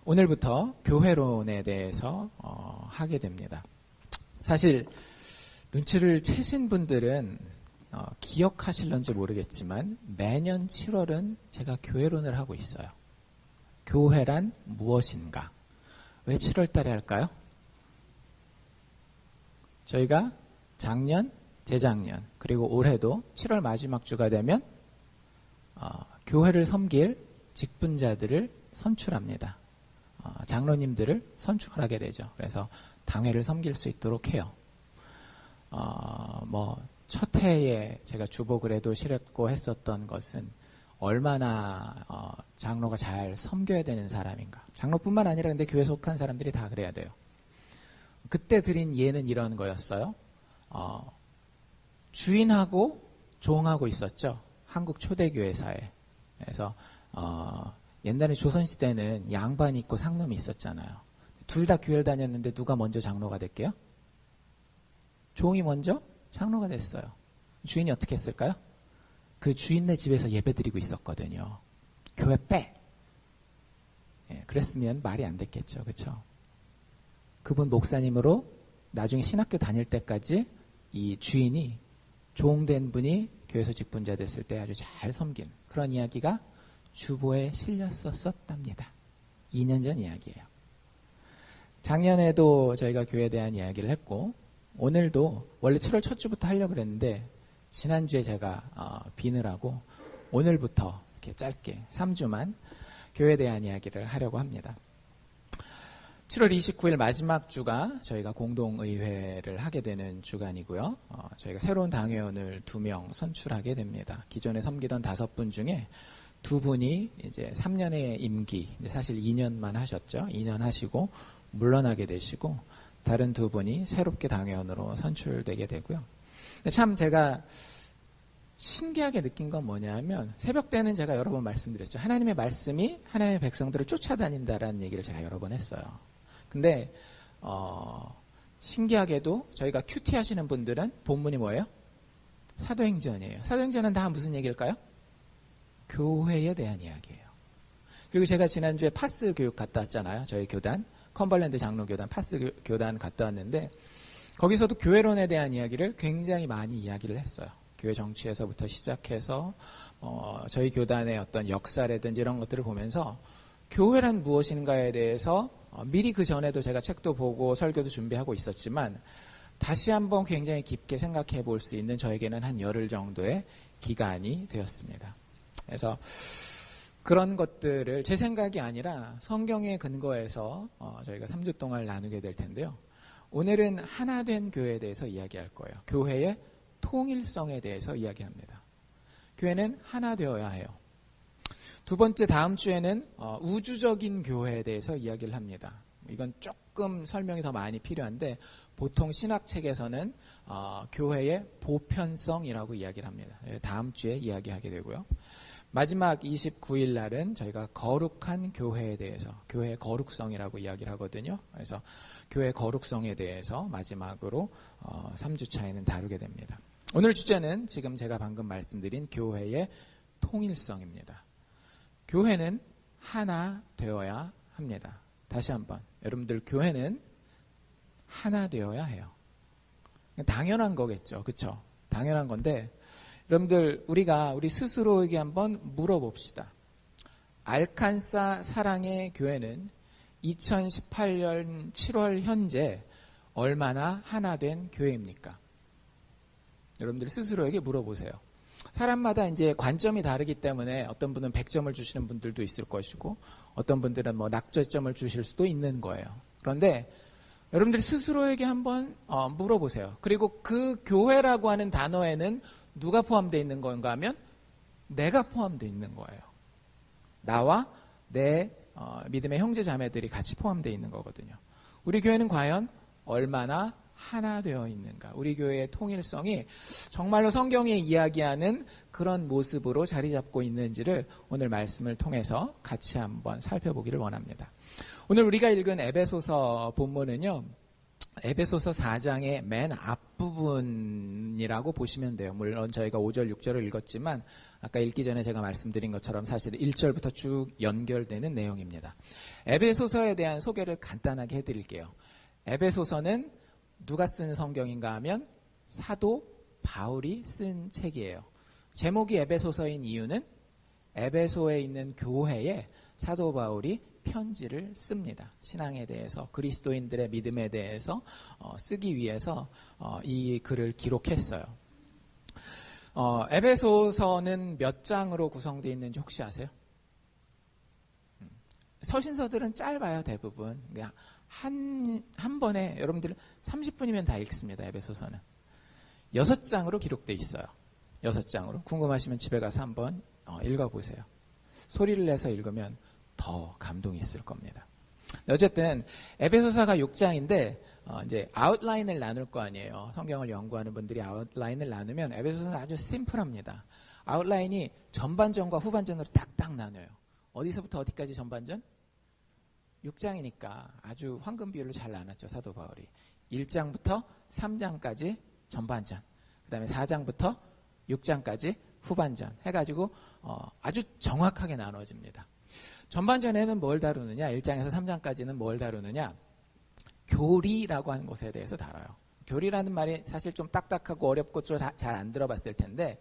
오늘부터 교회론에 대해서 하게 됩니다. 사실 눈치를 채신 분들은 기억하실런지 모르겠지만 매년 7월은 제가 교회론을 하고 있어요. 교회란 무엇인가? 왜 7월 달에 할까요? 저희가 작년, 재작년, 그리고 올해도 7월 마지막 주가 되면 교회를 섬길 직분자들을 선출합니다. 장로님들을 선출하게 되죠. 그래서 당회를 섬길 수 있도록 해요. 첫 해에 제가 주복을 해도 실었고 했었던 것은 얼마나 장로가 잘 섬겨야 되는 사람인가. 장로뿐만 아니라 근데 교회 속한 사람들이 다 그래야 돼요. 그때 드린 예는 이런 거였어요. 주인하고 종하고 있었죠. 한국 초대교회사에. 그래서 옛날에 조선시대는 양반이 있고 상놈이 있었잖아요. 둘 다 교회를 다녔는데 누가 먼저 장로가 됐게요? 종이 먼저 장로가 됐어요. 주인이 어떻게 했을까요? 그 주인네 집에서 예배드리고 있었거든요. 교회 빼. 그랬으면 말이 안 됐겠죠. 그렇죠? 그분 목사님으로 나중에 신학교 다닐 때까지 이 주인이 종된 분이 교회에서 직분자 됐을 때 아주 잘 섬긴 그런 이야기가 주보에 실렸었답니다. 2년 전 이야기예요. 작년에도 저희가 교회에 대한 이야기를 했고 오늘도 원래 7월 첫 주부터 하려고 그랬는데 지난주에 제가 비느라고 오늘부터 이렇게 짧게 3주만 교회에 대한 이야기를 하려고 합니다. 7월 29일 마지막 주가 저희가 공동의회를 하게 되는 주간이고요. 저희가 새로운 당회원을 2명 선출하게 됩니다. 기존에 섬기던 5분 중에 2분이 이제 3년의 임기, 사실 2년만 하셨죠. 2년 하시고 물러나게 되시고 다른 2분이 새롭게 당회원으로 선출되게 되고요. 참 제가 신기하게 느낀 건 뭐냐면 새벽 때는 제가 여러 번 말씀드렸죠. 하나님의 말씀이 하나님의 백성들을 쫓아다닌다라는 얘기를 제가 여러 번 했어요. 근데 신기하게도 저희가 큐티 하시는 분들은 본문이 뭐예요? 사도행전이에요. 사도행전은 다 무슨 얘기일까요? 교회에 대한 이야기예요. 그리고 제가 지난주에 파스 교육 갔다 왔잖아요. 저희 교단, 컴벌랜드 장로교단, 파스 교단 갔다 왔는데 거기서도 교회론에 대한 이야기를 굉장히 많이 이야기를 했어요. 교회 정치에서부터 시작해서 저희 교단의 어떤 역사라든지 이런 것들을 보면서 교회란 무엇인가에 대해서 미리 그 전에도 제가 책도 보고 설교도 준비하고 있었지만 다시 한번 굉장히 깊게 생각해 볼 수 있는 저에게는 한 열흘 정도의 기간이 되었습니다. 그래서 그런 것들을 제 생각이 아니라 성경의 근거에서 저희가 3주 동안 나누게 될 텐데요. 오늘은 하나된 교회에 대해서 이야기할 거예요. 교회의 통일성에 대해서 이야기합니다. 교회는 하나 되어야 해요. 두 번째 다음 주에는 우주적인 교회에 대해서 이야기를 합니다. 이건 조금 설명이 더 많이 필요한데 보통 신학책에서는 교회의 보편성이라고 이야기를 합니다. 다음 주에 이야기하게 되고요. 마지막 29일 날은 저희가 거룩한 교회에 대해서 교회의 거룩성이라고 이야기를 하거든요. 그래서 교회의 거룩성에 대해서 마지막으로 3주 차에는 다루게 됩니다. 오늘 주제는 지금 제가 방금 말씀드린 교회의 통일성입니다. 교회는 하나 되어야 합니다. 다시 한번 여러분들 교회는 하나 되어야 해요. 당연한 거겠죠. 그렇죠? 당연한 건데 여러분들 우리 스스로에게 한번 물어봅시다. 알칸사 사랑의 교회는 2018년 7월 현재 얼마나 하나 된 교회입니까? 여러분들 스스로에게 물어보세요. 사람마다 이제 관점이 다르기 때문에 어떤 분은 100점을 주시는 분들도 있을 것이고 어떤 분들은 낙제점을 주실 수도 있는 거예요. 그런데 여러분들 스스로에게 한번 물어보세요. 그리고 그 교회라고 하는 단어에는 누가 포함되어 있는 건가 하면 내가 포함되어 있는 거예요. 나와 내 믿음의 형제 자매들이 같이 포함되어 있는 거거든요. 우리 교회는 과연 얼마나 하나 되어 있는가. 우리 교회의 통일성이 정말로 성경에 이야기하는 그런 모습으로 자리 잡고 있는지를 오늘 말씀을 통해서 같이 한번 살펴보기를 원합니다. 오늘 우리가 읽은 에베소서 본문은요. 에베소서 4장의 맨 앞부분이라고 보시면 돼요. 물론 저희가 5절, 6절을 읽었지만 아까 읽기 전에 제가 말씀드린 것처럼 사실 1절부터 쭉 연결되는 내용입니다. 에베소서에 대한 소개를 간단하게 해드릴게요. 에베소서는 누가 쓴 성경인가 하면 사도 바울이 쓴 책이에요. 제목이 에베소서인 이유는 에베소에 있는 교회에 사도 바울이 편지를 씁니다. 신앙에 대해서, 그리스도인들의 믿음에 대해서 쓰기 위해서 이 글을 기록했어요. 에베소서는 몇 장으로 구성되어 있는지 혹시 아세요? 서신서들은 짧아요, 대부분. 그냥 한 번에 여러분들 30분이면 다 읽습니다, 에베소서는. 6장으로 기록되어 있어요. 6장으로. 궁금하시면 집에 가서 한번 읽어보세요. 소리를 내서 읽으면 더 감동이 있을 겁니다. 어쨌든 에베소서가 6장인데 이제 아웃라인을 나눌 거 아니에요. 성경을 연구하는 분들이 아웃라인을 나누면 에베소서는 아주 심플합니다. 아웃라인이 전반전과 후반전으로 딱딱 나눠요. 어디서부터 어디까지 전반전? 6장이니까 아주 황금 비율로 잘 나눴죠, 사도 바울이. 1장부터 3장까지 전반전, 그 다음에 4장부터 6장까지 후반전 해가지고 아주 정확하게 나눠집니다. 전반전에는 뭘 다루느냐, 1장에서 3장까지는 뭘 다루느냐, 교리라고 하는 것에 대해서 다뤄요. 교리라는 말이 사실 좀 딱딱하고 어렵고 좀 잘 안 들어봤을 텐데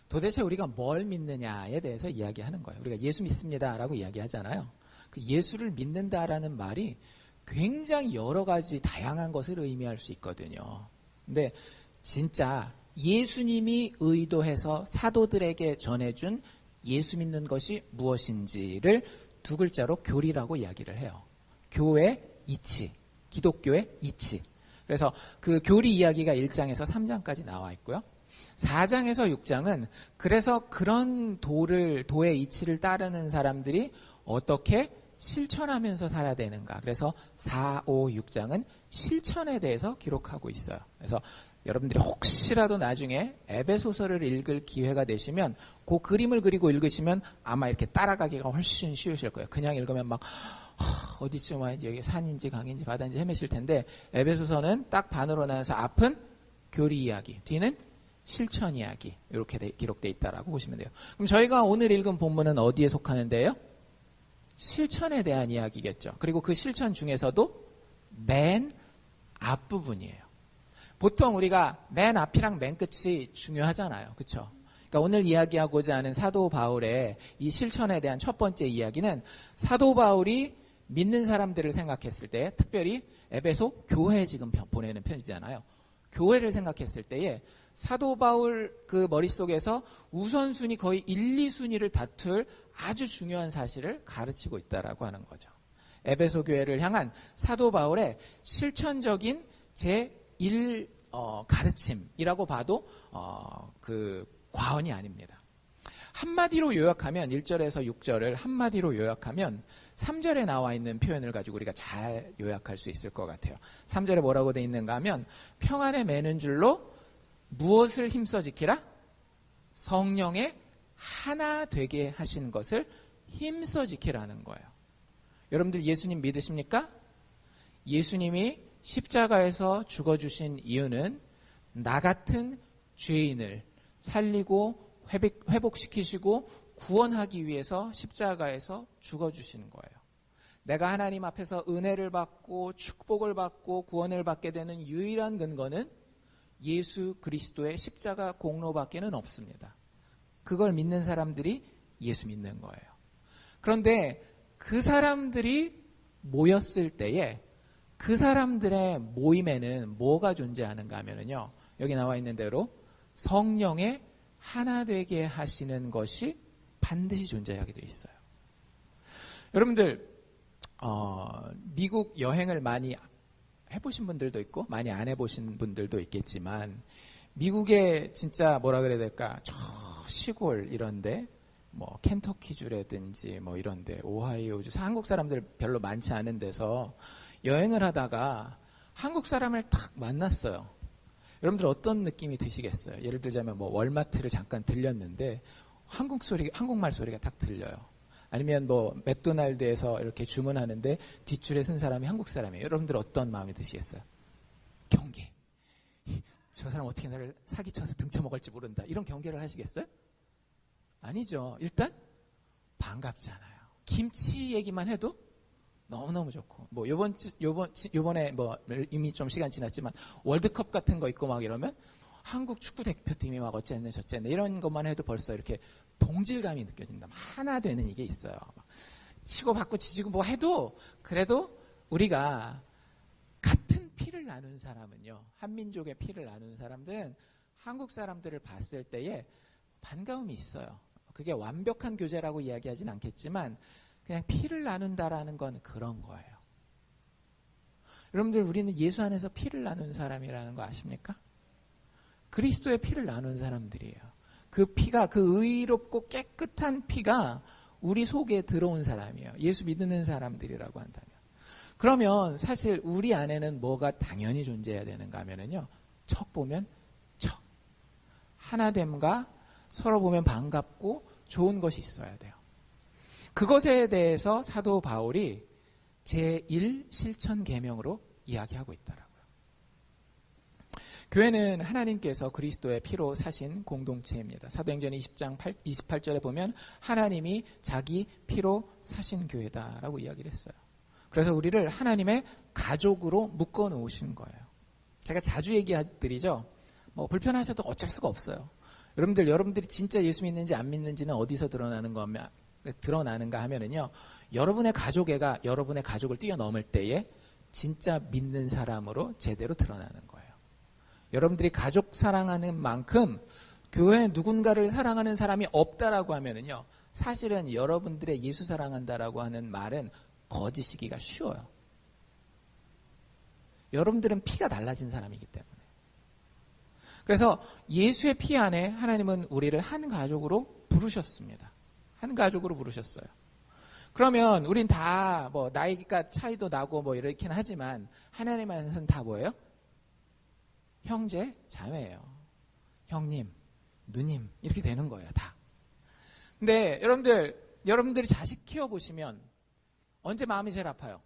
도대체 우리가 뭘 믿느냐에 대해서 이야기하는 거예요. 우리가 예수 믿습니다라고 이야기하잖아요. 그 예수를 믿는다라는 말이 굉장히 여러 가지 다양한 것을 의미할 수 있거든요. 근데 진짜 예수님이 의도해서 사도들에게 전해준 예수 믿는 것이 무엇인지를 두 글자로 교리라고 이야기를 해요. 교회 이치, 기독교의 이치. 그래서 그 교리 이야기가 1장에서 3장까지 나와 있고요. 4장에서 6장은 그래서 그런 도의 이치를 따르는 사람들이 어떻게 실천하면서 살아야 되는가. 그래서 4, 5, 6장은 실천에 대해서 기록하고 있어요. 그래서 여러분들이 혹시라도 나중에 에베소서를 읽을 기회가 되시면 그 그림을 그리고 읽으시면 아마 이렇게 따라가기가 훨씬 쉬우실 거예요. 그냥 읽으면 막 어디쯤 와야지, 여기 산인지 강인지 바다인지 헤매실 텐데 에베소서는 딱 반으로 나눠서 앞은 교리 이야기, 뒤는 실천 이야기, 이렇게 기록되어 있다라고 보시면 돼요. 그럼 저희가 오늘 읽은 본문은 어디에 속하는데요? 실천에 대한 이야기겠죠. 그리고 그 실천 중에서도 맨 앞부분이에요. 보통 우리가 맨 앞이랑 맨 끝이 중요하잖아요. 그렇죠? 그러니까 오늘 이야기하고자 하는 사도 바울의 이 실천에 대한 첫 번째 이야기는 사도 바울이 믿는 사람들을 생각했을 때, 특별히 에베소 교회에 지금 보내는 편지잖아요. 교회를 생각했을 때에 사도 바울 그 머릿속에서 우선순위 거의 1, 2순위를 다툴 아주 중요한 사실을 가르치고 있다라고 하는 거죠. 에베소 교회를 향한 사도 바울의 실천적인 제1 가르침이라고 봐도 그 과언이 아닙니다. 한마디로 요약하면 1절에서 6절을 한마디로 요약하면 3절에 나와 있는 표현을 가지고 우리가 잘 요약할 수 있을 것 같아요. 3절에 뭐라고 돼 있는가 하면 평안에 매는 줄로 무엇을 힘써 지키라? 성령의 하나 되게 하신 것을 힘써 지키라는 거예요. 여러분들 예수님 믿으십니까? 예수님이 십자가에서 죽어주신 이유는 나 같은 죄인을 살리고 회복시키시고 구원하기 위해서 십자가에서 죽어주시는 거예요. 내가 하나님 앞에서 은혜를 받고 축복을 받고 구원을 받게 되는 유일한 근거는 예수 그리스도의 십자가 공로밖에는 없습니다. 그걸 믿는 사람들이 예수 믿는 거예요. 그런데 그 사람들이 모였을 때에 그 사람들의 모임에는 뭐가 존재하는가 하면요, 여기 나와 있는 대로 성령의 하나 되게 하시는 것이 반드시 존재하게 되어 있어요. 여러분들 미국 여행을 많이 해보신 분들도 있고 많이 안 해보신 분들도 있겠지만 미국의 진짜 뭐라 그래야 될까, 저 시골 이런데 뭐 켄터키주라든지 뭐 이런데 오하이오주, 한국 사람들 별로 많지 않은 데서 여행을 하다가 한국 사람을 탁 만났어요. 여러분들 어떤 느낌이 드시겠어요? 예를 들자면 뭐 월마트를 잠깐 들렸는데 한국말 소리가 딱 들려요. 아니면 뭐 맥도날드에서 이렇게 주문하는데 뒷줄에 쓴 사람이 한국 사람이에요. 여러분들 어떤 마음이 드시겠어요? 경계. 저 사람 어떻게 나를 사기쳐서 등쳐먹을지 모른다. 이런 경계를 하시겠어요? 아니죠. 일단 반갑잖아요. 김치 얘기만 해도 너무너무 좋고, 뭐 요번에 뭐 이미 좀 시간 지났지만 월드컵 같은 거 있고 막 이러면 한국 축구 대표팀이 막 어쨌네 저쨌네 이런 것만 해도 벌써 이렇게 동질감이 느껴진다. 하나 되는 이게 있어요. 막 치고받고 지지고 뭐 해도 그래도 우리가 같은 피를 나눈 사람은요, 한민족의 피를 나눈 사람들은 한국 사람들을 봤을 때에 반가움이 있어요. 그게 완벽한 교제라고 이야기하진 않겠지만 그냥 피를 나눈다라는 건 그런 거예요. 여러분들, 우리는 예수 안에서 피를 나눈 사람이라는 거 아십니까? 그리스도의 피를 나눈 사람들이에요. 그 피가, 그 의롭고 깨끗한 피가 우리 속에 들어온 사람이에요. 예수 믿는 사람들이라고 한다면. 그러면 사실 우리 안에는 뭐가 당연히 존재해야 되는가 하면은요, 척 보면 척. 하나됨과 서로 보면 반갑고 좋은 것이 있어야 돼요. 그것에 대해서 사도 바울이 제1실천 계명으로 이야기하고 있더라고요. 교회는 하나님께서 그리스도의 피로 사신 공동체입니다. 사도행전 20장 28절에 보면 하나님이 자기 피로 사신 교회다라고 이야기를 했어요. 그래서 우리를 하나님의 가족으로 묶어 놓으신 거예요. 제가 자주 얘기드리죠. 뭐 불편하셔도 어쩔 수가 없어요. 여러분들이 진짜 예수 믿는지 안 믿는지는 어디서 드러나는가 하면은요, 여러분의 가족애가 여러분의 가족을 뛰어넘을 때에 진짜 믿는 사람으로 제대로 드러나는 거예요. 여러분들이 가족 사랑하는 만큼 교회에 누군가를 사랑하는 사람이 없다라고 하면은요, 사실은 여러분들의 예수 사랑한다라고 하는 말은 거짓이기가 쉬워요. 여러분들은 피가 달라진 사람이기 때문에. 그래서 예수의 피 안에 하나님은 우리를 한 가족으로 부르셨습니다. 한 가족으로 부르셨어요. 그러면 우린 다 뭐 나이가 차이도 나고 뭐 이렇긴 하지만 하나님 안에서는 다 뭐예요? 형제, 자매예요. 형님, 누님 이렇게 되는 거예요, 다. 근데 여러분들이 자식 키워보시면 언제 마음이 제일 아파요?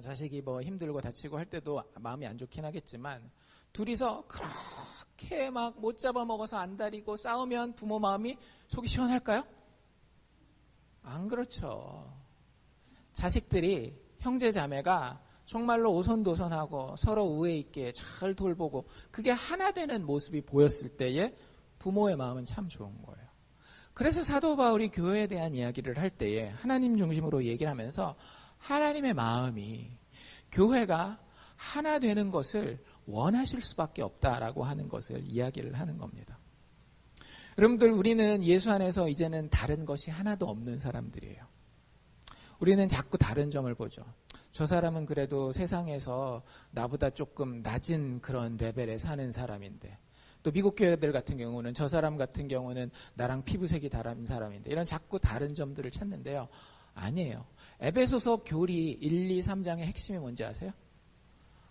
자식이 뭐 힘들고 다치고 할 때도 마음이 안 좋긴 하겠지만 둘이서 그렇게 막 못 잡아먹어서 안달이고 싸우면 부모 마음이 속이 시원할까요? 안 그렇죠. 자식들이, 형제 자매가 정말로 오손도손하고 서로 우애 있게 잘 돌보고 그게 하나 되는 모습이 보였을 때에 부모의 마음은 참 좋은 거예요. 그래서 사도 바울이 교회에 대한 이야기를 할 때에 하나님 중심으로 얘기를 하면서 하나님의 마음이 교회가 하나 되는 것을 원하실 수밖에 없다라고 하는 것을 이야기를 하는 겁니다. 여러분들, 우리는 예수 안에서 이제는 다른 것이 하나도 없는 사람들이에요. 우리는 자꾸 다른 점을 보죠. 저 사람은 그래도 세상에서 나보다 조금 낮은 그런 레벨에 사는 사람인데, 또 미국 교회들 같은 경우는 저 사람 같은 경우는 나랑 피부색이 다른 사람인데, 이런 자꾸 다른 점들을 찾는데요. 아니에요. 에베소서 교리 1, 2, 3장의 핵심이 뭔지 아세요?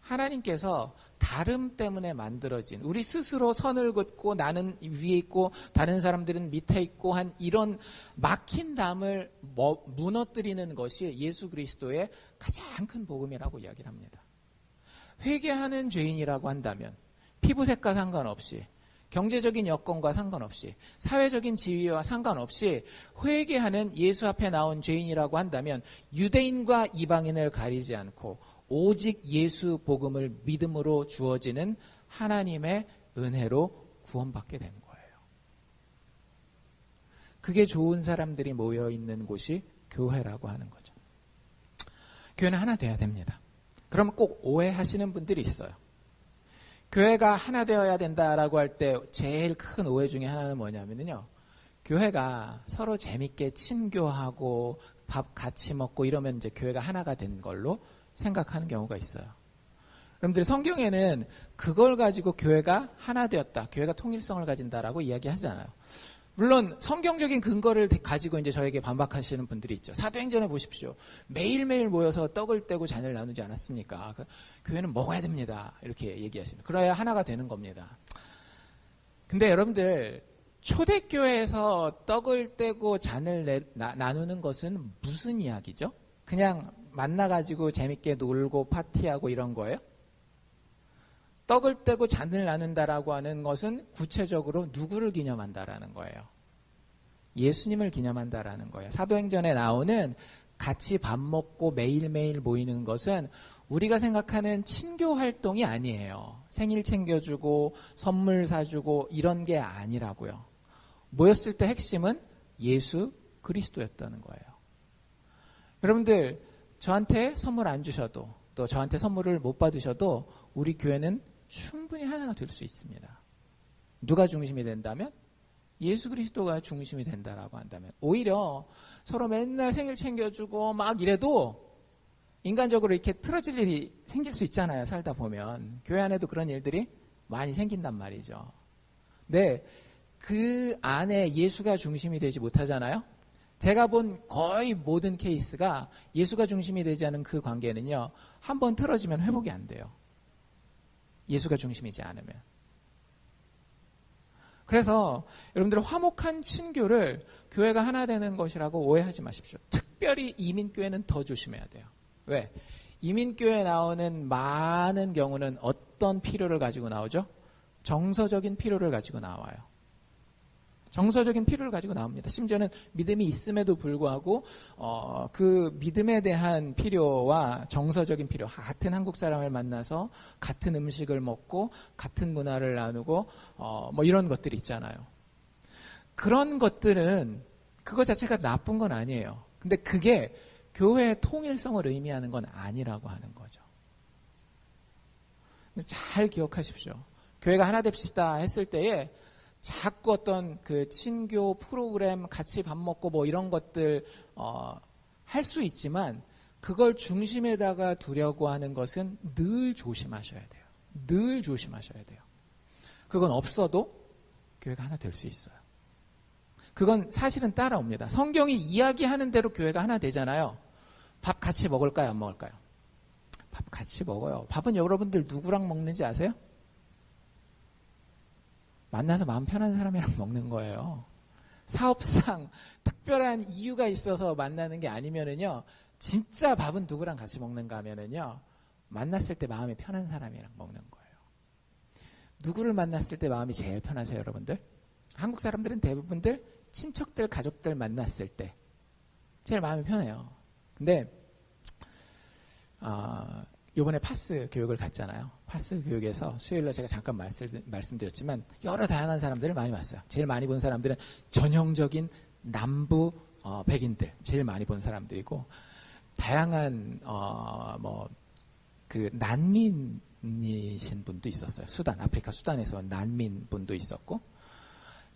하나님께서 다름 때문에 만들어진, 우리 스스로 선을 긋고 나는 위에 있고 다른 사람들은 밑에 있고 한 이런 막힌 담을 무너뜨리는 것이 예수 그리스도의 가장 큰 복음이라고 이야기를 합니다. 회개하는 죄인이라고 한다면 피부색과 상관없이, 경제적인 여건과 상관없이, 사회적인 지위와 상관없이 회개하는 예수 앞에 나온 죄인이라고 한다면 유대인과 이방인을 가리지 않고 오직 예수 복음을 믿음으로 주어지는 하나님의 은혜로 구원받게 된 거예요. 그게 좋은 사람들이 모여있는 곳이 교회라고 하는 거죠. 교회는 하나 돼야 됩니다. 그러면 꼭 오해하시는 분들이 있어요. 교회가 하나 되어야 된다라고 할 때 제일 큰 오해 중에 하나는 뭐냐면요, 교회가 서로 재밌게 친교하고 밥 같이 먹고 이러면 이제 교회가 하나가 된 걸로 생각하는 경우가 있어요. 여러분들, 성경에는 그걸 가지고 교회가 하나 되었다, 교회가 통일성을 가진다라고 이야기하지 않아요. 물론 성경적인 근거를 가지고 이제 저에게 반박하시는 분들이 있죠. 사도행전에 보십시오. 매일매일 모여서 떡을 떼고 잔을 나누지 않았습니까? 교회는 먹어야 됩니다, 이렇게 얘기하시는. 그래야 하나가 되는 겁니다. 근데 여러분들, 초대교회에서 떡을 떼고 잔을 나누는 것은 무슨 이야기죠? 그냥 만나가지고 재밌게 놀고 파티하고 이런 거예요? 떡을 떼고 잔을 나눈다라고 하는 것은 구체적으로 누구를 기념한다라는 거예요. 예수님을 기념한다라는 거예요. 사도행전에 나오는 같이 밥 먹고 매일매일 모이는 것은 우리가 생각하는 친교 활동이 아니에요. 생일 챙겨주고 선물 사주고 이런 게 아니라고요. 모였을 때 핵심은 예수 그리스도였다는 거예요. 여러분들 저한테 선물 안 주셔도 또 저한테 선물을 못 받으셔도 우리 교회는 충분히 하나가 될 수 있습니다. 누가 중심이 된다면? 예수 그리스도가 중심이 된다라고 한다면 오히려 서로 맨날 생일 챙겨주고 막 이래도 인간적으로 이렇게 틀어질 일이 생길 수 있잖아요. 살다 보면. 교회 안에도 그런 일들이 많이 생긴단 말이죠. 근데 그 안에 예수가 중심이 되지 못하잖아요. 제가 본 거의 모든 케이스가 예수가 중심이 되지 않은 그 관계는요. 한번 틀어지면 회복이 안 돼요. 예수가 중심이지 않으면. 그래서 여러분들 화목한 친교를 교회가 하나 되는 것이라고 오해하지 마십시오. 특별히 이민교회는 더 조심해야 돼요. 왜? 이민교회에 나오는 많은 경우는 어떤 필요를 가지고 나오죠? 정서적인 필요를 가지고 나와요. 정서적인 필요를 가지고 나옵니다. 심지어는 믿음이 있음에도 불구하고 그 믿음에 대한 필요와 정서적인 필요, 같은 한국 사람을 만나서 같은 음식을 먹고 같은 문화를 나누고 뭐 이런 것들이 있잖아요. 그런 것들은 그거 자체가 나쁜 건 아니에요. 근데 그게 교회의 통일성을 의미하는 건 아니라고 하는 거죠. 잘 기억하십시오. 교회가 하나 됩시다 했을 때에 자꾸 어떤 그 친교 프로그램 같이 밥 먹고 뭐 이런 것들 할 수 있지만 그걸 중심에다가 두려고 하는 것은 늘 조심하셔야 돼요. 늘 조심하셔야 돼요. 그건 없어도 교회가 하나 될 수 있어요. 그건 사실은 따라옵니다. 성경이 이야기하는 대로 교회가 하나 되잖아요. 밥 같이 먹을까요? 안 먹을까요? 밥 같이 먹어요. 밥은 여러분들 누구랑 먹는지 아세요? 만나서 마음 편한 사람이랑 먹는 거예요. 사업상 특별한 이유가 있어서 만나는 게 아니면은요, 진짜 밥은 누구랑 같이 먹는가 하면은요, 만났을 때 마음이 편한 사람이랑 먹는 거예요. 누구를 만났을 때 마음이 제일 편하세요, 여러분들? 한국 사람들은 대부분들 친척들, 가족들 만났을 때 제일 마음이 편해요. 근데 이번에 파스 교육을 갔잖아요. 파스 교육에서 수요일날 제가 잠깐 말씀드렸지만 여러 다양한 사람들을 많이 봤어요. 제일 많이 본 사람들은 전형적인 남부 백인들 제일 많이 본 사람들이고 다양한 그 난민이신 분도 있었어요. 수단, 아프리카 수단에서 온 난민 분도 있었고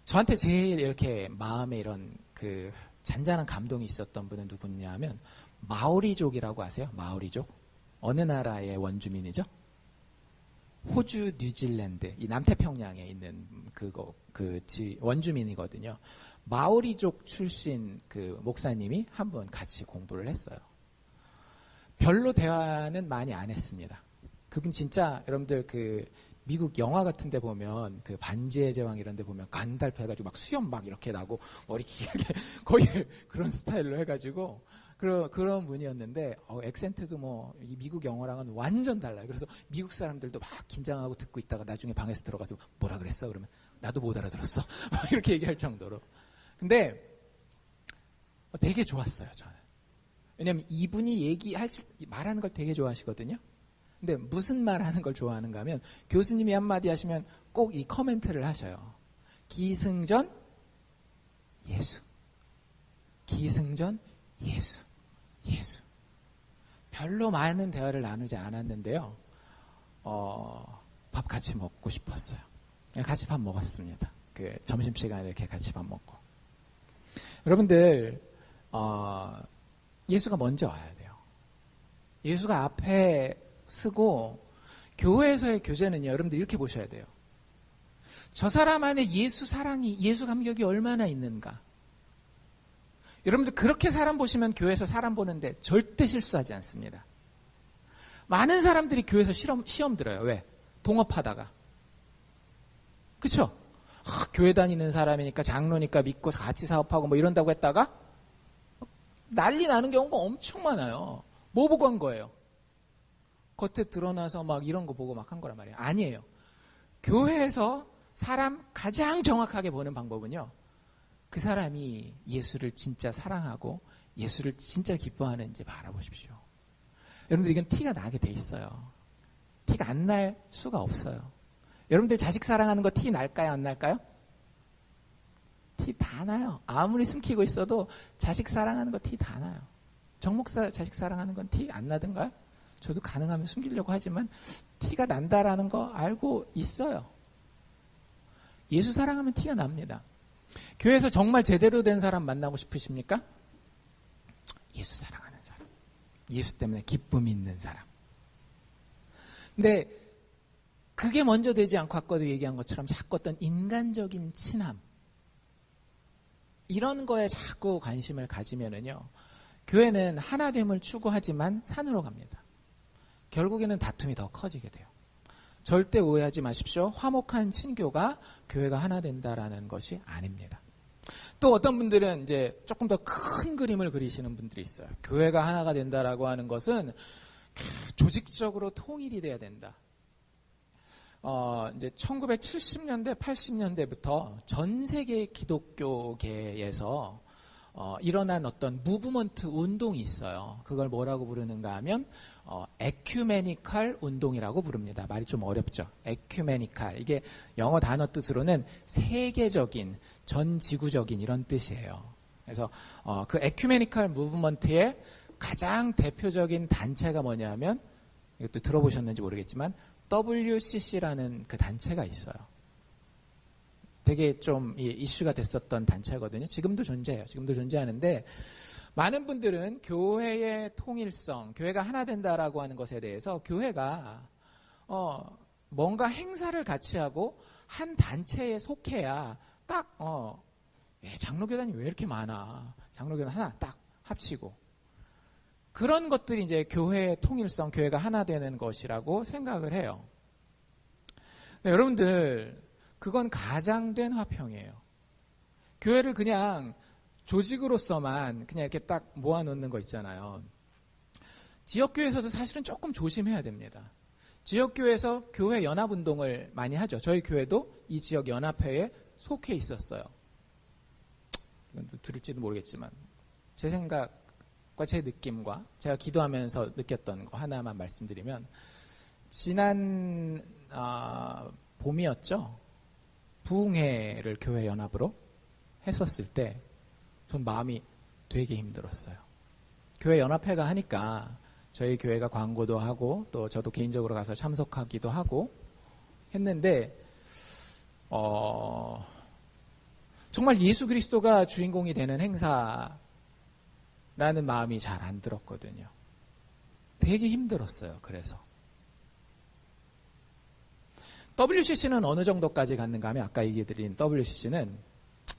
저한테 제일 이렇게 마음에 이런 그 잔잔한 감동이 있었던 분은 누구냐면 마오리족이라고 아세요? 마오리족? 어느 나라의 원주민이죠? 호주, 뉴질랜드, 이 남태평양에 있는 원주민이거든요. 마오리족 출신 그 목사님이 한 분 같이 공부를 했어요. 별로 대화는 많이 안 했습니다. 그분 진짜 여러분들 그 미국 영화 같은 데 보면 그 반지의 제왕 이런 데 보면 간달프 해가지고 막 수염 막 이렇게 나고 머리 길게 거의 그런 스타일로 해가지고 그런 분이었는데 액센트도 뭐 이 미국 영어랑은 완전 달라요. 그래서 미국 사람들도 막 긴장하고 듣고 있다가 나중에 방에서 들어가서 뭐라 그랬어? 그러면 나도 못 알아들었어. 이렇게 얘기할 정도로. 근데 되게 좋았어요, 저는. 왜냐면 이분이 말하는 걸 되게 좋아하시거든요. 근데 무슨 말 하는 걸 좋아하는가 하면 교수님이 한마디 하시면 꼭 이 코멘트를 하셔요. 기승전 예수. 기승전 예수. 예수. 별로 많은 대화를 나누지 않았는데요. 밥 같이 먹고 싶었어요. 같이 밥 먹었습니다. 그 점심시간에 이렇게 같이 밥 먹고. 여러분들 예수가 먼저 와야 돼요. 예수가 앞에 쓰고 교회에서의 교제는요. 여러분들 이렇게 보셔야 돼요. 저 사람 안에 예수 사랑이, 예수 감격이 얼마나 있는가. 여러분들 그렇게 사람 보시면 교회에서 사람 보는데 절대 실수하지 않습니다. 많은 사람들이 교회에서 시험 들어요. 왜? 동업하다가. 그쵸? 교회 다니는 사람이니까 장로니까 믿고 같이 사업하고 뭐 이런다고 했다가 난리 나는 경우가 엄청 많아요. 뭐 보고 한 거예요? 겉에 드러나서 막 이런 거 보고 막 한 거란 말이에요. 아니에요. 교회에서 사람 가장 정확하게 보는 방법은요. 그 사람이 예수를 진짜 사랑하고 예수를 진짜 기뻐하는지 바라보십시오. 여러분들 이건 티가 나게 돼 있어요. 티가 안 날 수가 없어요. 여러분들 자식 사랑하는 거 티 날까요? 안 날까요? 티 다 나요. 아무리 숨기고 있어도 자식 사랑하는 거 티 다 나요. 정목사 자식 사랑하는 건 티 안 나던가요? 저도 가능하면 숨기려고 하지만 티가 난다라는 거 알고 있어요. 예수 사랑하면 티가 납니다. 교회에서 정말 제대로 된 사람 만나고 싶으십니까? 예수 사랑하는 사람. 예수 때문에 기쁨이 있는 사람. 근데 그게 먼저 되지 않고 아까도 얘기한 것처럼 자꾸 어떤 인간적인 친함 이런 거에 자꾸 관심을 가지면은요. 교회는 하나됨을 추구하지만 산으로 갑니다. 결국에는 다툼이 더 커지게 돼요. 절대 오해하지 마십시오. 화목한 친교가 교회가 하나 된다라는 것이 아닙니다. 또 어떤 분들은 이제 조금 더 큰 그림을 그리시는 분들이 있어요. 교회가 하나가 된다라고 하는 것은 조직적으로 통일이 돼야 된다. 이제 1970년대, 80년대부터 전 세계 기독교계에서 일어난 어떤 무브먼트 운동이 있어요. 그걸 뭐라고 부르는가 하면 에큐메니칼 운동이라고 부릅니다. 말이 좀 어렵죠. 에큐메니칼. 이게 영어 단어 뜻으로는 세계적인, 전 지구적인 이런 뜻이에요. 그래서 그 에큐메니칼 무브먼트의 가장 대표적인 단체가 뭐냐면 이것도 들어보셨는지 모르겠지만 WCC라는 그 단체가 있어요. 되게 좀 이슈가 됐었던 단체거든요. 지금도 존재해요. 지금도 존재하는데 많은 분들은 교회의 통일성, 교회가 하나 된다라고 하는 것에 대해서 교회가 뭔가 행사를 같이 하고 한 단체에 속해야 딱 장로교단이 왜 이렇게 많아? 장로교단 하나 딱 합치고 그런 것들이 이제 교회의 통일성, 교회가 하나 되는 것이라고 생각을 해요. 네, 여러분들 그건 가장된 화평이에요. 교회를 그냥 조직으로서만 그냥 이렇게 딱 모아놓는 거 있잖아요. 지역교회에서도 사실은 조금 조심해야 됩니다. 지역교회에서 교회 연합운동을 많이 하죠. 저희 교회도 이 지역 연합회에 속해 있었어요. 이건 들을지도 모르겠지만 제 생각과 제 느낌과 제가 기도하면서 느꼈던 거 하나만 말씀드리면 지난 봄이었죠. 부흥회를 교회 연합으로 했었을 때 전 마음이 되게 힘들었어요. 교회 연합회가 하니까 저희 교회가 광고도 하고 또 저도 개인적으로 가서 참석하기도 하고 했는데 정말 예수 그리스도가 주인공이 되는 행사라는 마음이 잘 안 들었거든요. 되게 힘들었어요. 그래서 WCC는 어느 정도까지 갔는가 하면 아까 얘기해드린 WCC는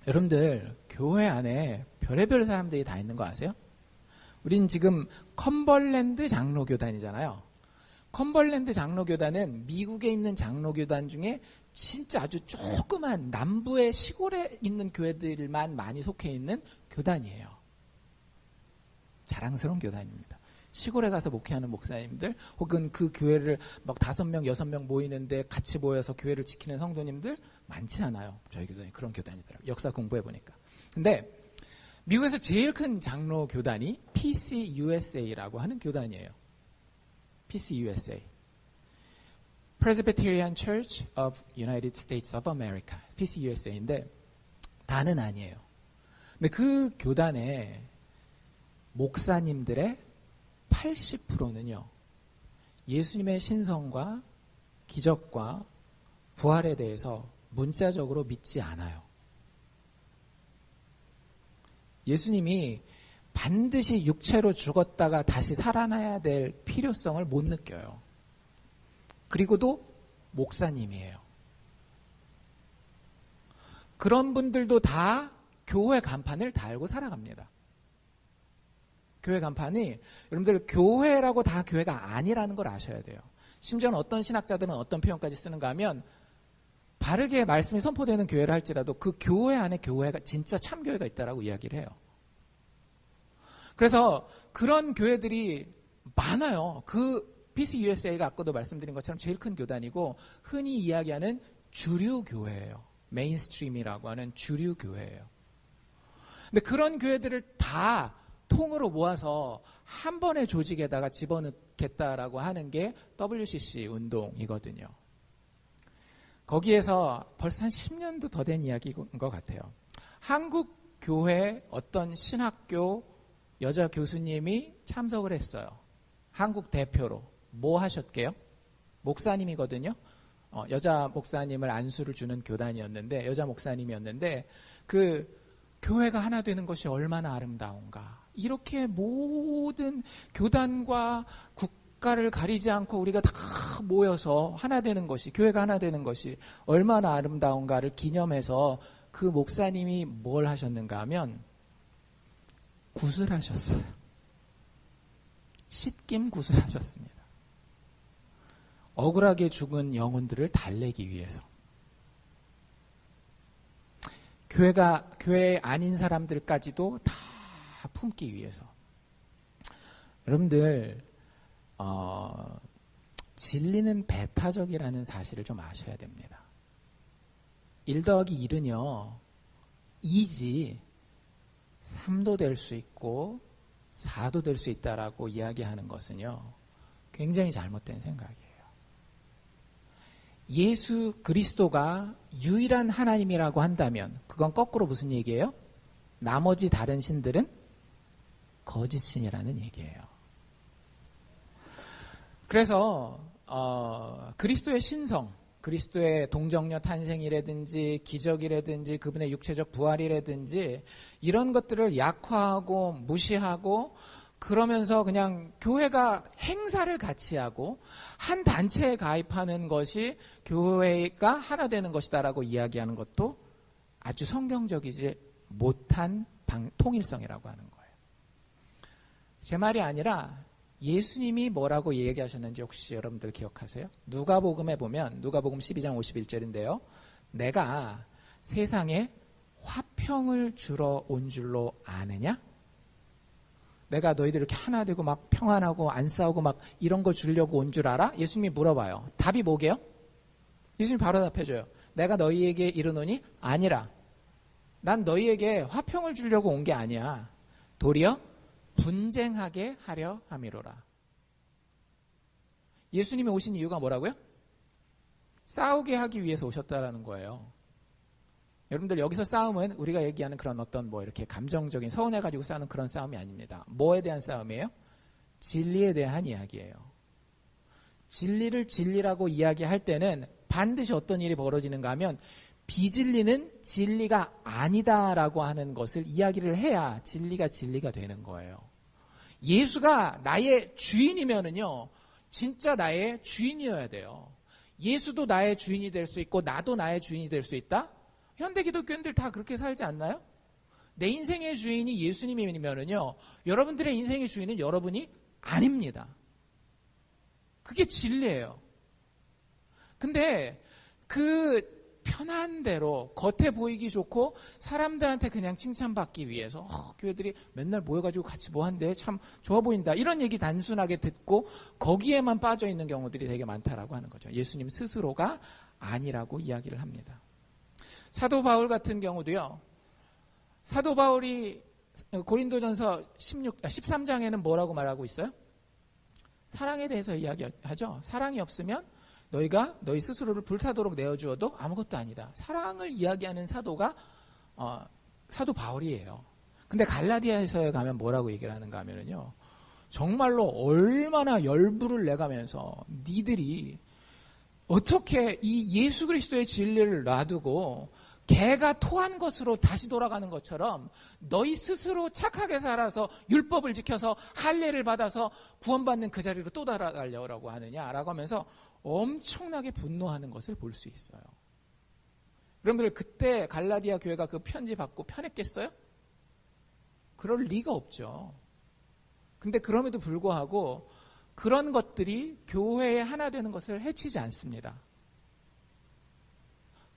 여러분들 교회 안에 별의별 사람들이 다 있는 거 아세요? 우린 지금 컴벌랜드 장로교단이잖아요. 컴벌랜드 장로교단은 미국에 있는 장로교단 중에 진짜 아주 조그만 남부의 시골에 있는 교회들만 많이 속해 있는 교단이에요. 자랑스러운 교단입니다. 시골에 가서 목회하는 목사님들 혹은 그 교회를 막 5명, 6명 모이는데 같이 모여서 교회를 지키는 성도님들 많지 않아요. 저희 교단이 그런 교단이더라고요. 역사 공부해보니까. 근데 미국에서 제일 큰 장로 교단이 PCUSA라고 하는 교단이에요. PCUSA. Presbyterian Church of United States of America. PCUSA인데 다는 아니에요. 근데 그 교단의 목사님들의 80%는요. 예수님의 신성과 기적과 부활에 대해서 문자적으로 믿지 않아요. 예수님이 반드시 육체로 죽었다가 다시 살아나야 될 필요성을 못 느껴요. 그리고도 목사님이에요. 그런 분들도 다 교회 간판을 달고 살아갑니다. 교회 간판이 여러분들 교회라고 다 교회가 아니라는 걸 아셔야 돼요. 심지어는 어떤 신학자들은 어떤 표현까지 쓰는가 하면 바르게 말씀이 선포되는 교회를 할지라도 그 교회 안에 교회가 진짜 참교회가 있다라고 이야기를 해요. 그래서 그런 교회들이 많아요. 그 PC USA가 아까도 말씀드린 것처럼 제일 큰 교단이고 흔히 이야기하는 주류 교회예요. 메인스트림이라고 하는 주류 교회예요. 근데 그런 교회들을 다 통으로 모아서 한 번의 조직에다가 집어넣겠다라고 하는 게 WCC 운동이거든요. 거기에서 벌써 한 10년도 더 된 이야기인 것 같아요. 한국 교회 어떤 신학교 여자 교수님이 참석을 했어요. 한국 대표로. 뭐 하셨게요? 목사님이거든요. 여자 목사님을 안수를 주는 교단이었는데, 여자 목사님이었는데, 그 교회가 하나 되는 것이 얼마나 아름다운가. 이렇게 모든 교단과 국가를 가리지 않고 우리가 다 모여서 하나 되는 것이, 교회가 하나 되는 것이 얼마나 아름다운가를 기념해서 그 목사님이 뭘 하셨는가 하면 구슬하셨어요. 씻김 구슬하셨습니다. 억울하게 죽은 영혼들을 달래기 위해서. 교회 아닌 사람들까지도 다 품기 위해서. 여러분들 진리는 배타적이라는 사실을 좀 아셔야 됩니다. 1 더하기 1은요 2지 3도 될 수 있고 4도 될 수 있다라고 이야기하는 것은요 굉장히 잘못된 생각이에요. 예수 그리스도가 유일한 하나님이라고 한다면 그건 거꾸로 무슨 얘기예요? 나머지 다른 신들은 거짓신이라는 얘기예요. 그래서 그리스도의 신성, 그리스도의 동정녀 탄생이라든지 기적이라든지 그분의 육체적 부활이라든지 이런 것들을 약화하고 무시하고 그러면서 그냥 교회가 행사를 같이 하고 한 단체에 가입하는 것이 교회가 하나 되는 것이다라고 이야기하는 것도 아주 성경적이지 못한 통일성이라고 하는 거예요. 제 말이 아니라 예수님이 뭐라고 얘기하셨는지 혹시 여러분들 기억하세요? 누가복음에 보면 누가복음 12장 51절인데요. 내가 세상에 화평을 주러 온 줄로 아느냐? 내가 너희들 이렇게 하나 되고 막 평안하고 안 싸우고 막 이런 거 주려고 온 줄 알아? 예수님이 물어봐요. 답이 뭐게요? 예수님이 바로 답해줘요. 내가 너희에게 이르노니 아니라. 난 너희에게 화평을 주려고 온 게 아니야. 도리어 분쟁하게 하려 함이로라. 예수님이 오신 이유가 뭐라고요? 싸우게 하기 위해서 오셨다라는 거예요. 여러분들 여기서 싸움은 우리가 얘기하는 그런 어떤 뭐 이렇게 감정적인 서운해가지고 싸우는 그런 싸움이 아닙니다. 뭐에 대한 싸움이에요? 진리에 대한 이야기예요. 진리를 진리라고 이야기할 때는 반드시 어떤 일이 벌어지는가 하면 비진리는 진리가 아니다라고 하는 것을 이야기를 해야 진리가 진리가 되는 거예요. 예수가 나의 주인이면은요, 진짜 나의 주인이어야 돼요. 예수도 나의 주인이 될 수 있고 나도 나의 주인이 될 수 있다? 현대 기독교인들 다 그렇게 살지 않나요? 내 인생의 주인이 예수님이면은요, 여러분들의 인생의 주인은 여러분이 아닙니다. 그게 진리예요. 근데 그 편한 대로 겉에 보이기 좋고 사람들한테 그냥 칭찬받기 위해서 교회들이 맨날 모여가지고 같이 뭐 한대 참 좋아 보인다 이런 얘기 단순하게 듣고 거기에만 빠져 있는 경우들이 되게 많다라고 하는 거죠. 예수님 스스로가 아니라고 이야기를 합니다. 사도 바울 같은 경우도요. 사도 바울이 고린도전서 13장에는 뭐라고 말하고 있어요? 사랑에 대해서 이야기하죠. 사랑이 없으면 너희가 너희 스스로를 불타도록 내어주어도 아무것도 아니다. 사랑을 이야기하는 사도가 사도 바울이에요. 근데 갈라디아에서에 가면 뭐라고 얘기를 하는가 하면요. 정말로 얼마나 열불을 내가면서 니들이 어떻게 이 예수 그리스도의 진리를 놔두고 개가 토한 것으로 다시 돌아가는 것처럼 너희 스스로 착하게 살아서 율법을 지켜서 할례를 받아서 구원받는 그 자리로 또 달아가려고 하느냐라고 하면서 엄청나게 분노하는 것을 볼 수 있어요. 여러분들 그때 갈라디아 교회가 그 편지 받고 편했겠어요? 그럴 리가 없죠. 근데 그럼에도 불구하고 그런 것들이 교회에 하나 되는 것을 해치지 않습니다.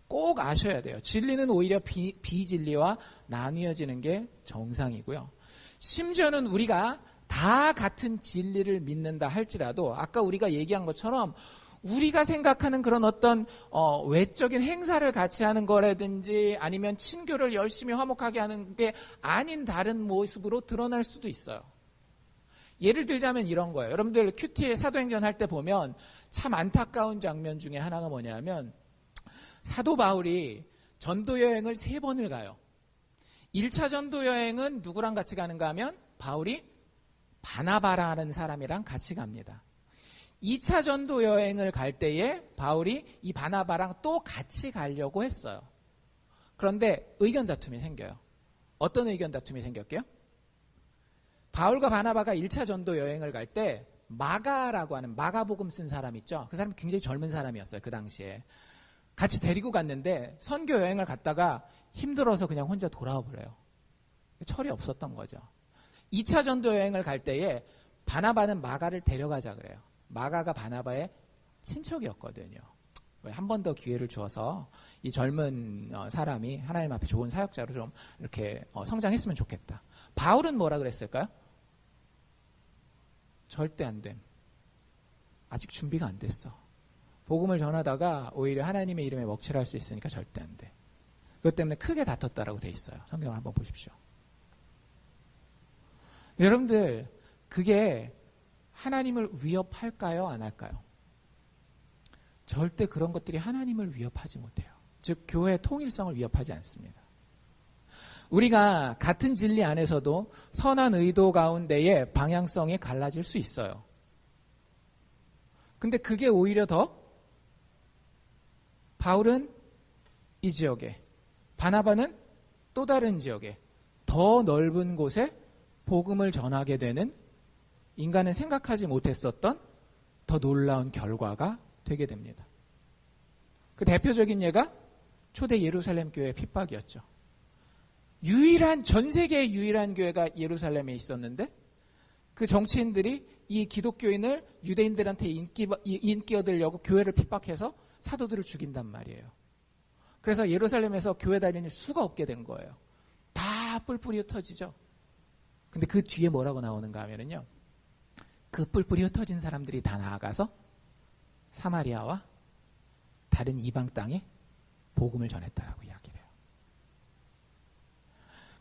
꼭 아셔야 돼요. 진리는 오히려 비진리와 나뉘어지는 게 정상이고요. 심지어는 우리가 다 같은 진리를 믿는다 할지라도 아까 우리가 얘기한 것처럼 우리가 생각하는 그런 어떤 외적인 행사를 같이 하는 거라든지 아니면 친교를 열심히 화목하게 하는 게 아닌 다른 모습으로 드러날 수도 있어요. 예를 들자면 이런 거예요. 여러분들 큐티의 사도행전 할 때 보면 참 안타까운 장면 중에 하나가 뭐냐면 사도 바울이 전도 여행을 3번을 가요. 1차 전도 여행은 누구랑 같이 가는가 하면 바울이 바나바라는 사람이랑 같이 갑니다. 2차 전도 여행을 갈 때에 바울이 이 바나바랑 또 같이 가려고 했어요. 그런데 의견 다툼이 생겨요. 어떤 의견 다툼이 생겼게요? 바울과 바나바가 1차 전도 여행을 갈 때 마가라고 하는 마가복음 쓴 사람 있죠? 그 사람이 굉장히 젊은 사람이었어요. 그 당시에. 같이 데리고 갔는데 선교 여행을 갔다가 힘들어서 그냥 혼자 돌아와 버려요. 철이 없었던 거죠. 2차 전도 여행을 갈 때에 바나바는 마가를 데려가자 그래요. 마가가 바나바의 친척이었거든요. 한 번 더 기회를 주어서 이 젊은 사람이 하나님 앞에 좋은 사역자로 좀 이렇게 성장했으면 좋겠다. 바울은 뭐라 그랬을까요? 절대 안 됨. 아직 준비가 안 됐어. 복음을 전하다가 오히려 하나님의 이름에 먹칠할 수 있으니까 절대 안 돼. 그것 때문에 크게 다퉜다라고 돼 있어요. 성경을 한번 보십시오. 여러분들 그게 하나님을 위협할까요? 안 할까요? 절대 그런 것들이 하나님을 위협하지 못해요. 즉 교회의 통일성을 위협하지 않습니다. 우리가 같은 진리 안에서도 선한 의도 가운데에 방향성이 갈라질 수 있어요. 근데 그게 오히려 더 바울은 이 지역에, 바나바는 또 다른 지역에 더 넓은 곳에 복음을 전하게 되는 인간은 생각하지 못했었던 더 놀라운 결과가 되게 됩니다. 그 대표적인 예가 초대 예루살렘 교회의 핍박이었죠. 전 세계의 유일한 교회가 예루살렘에 있었는데 그 정치인들이 이 기독교인을 유대인들한테 인기 얻으려고 교회를 핍박해서 사도들을 죽인단 말이에요. 그래서 예루살렘에서 교회 다니는 수가 없게 된 거예요. 다 뿔뿔이 흩어지죠. 근데 그 뒤에 뭐라고 나오는가 하면은요. 그 뿔뿔이 흩어진 사람들이 다 나아가서 사마리아와 다른 이방 땅에 복음을 전했다라고 이야기를 해요.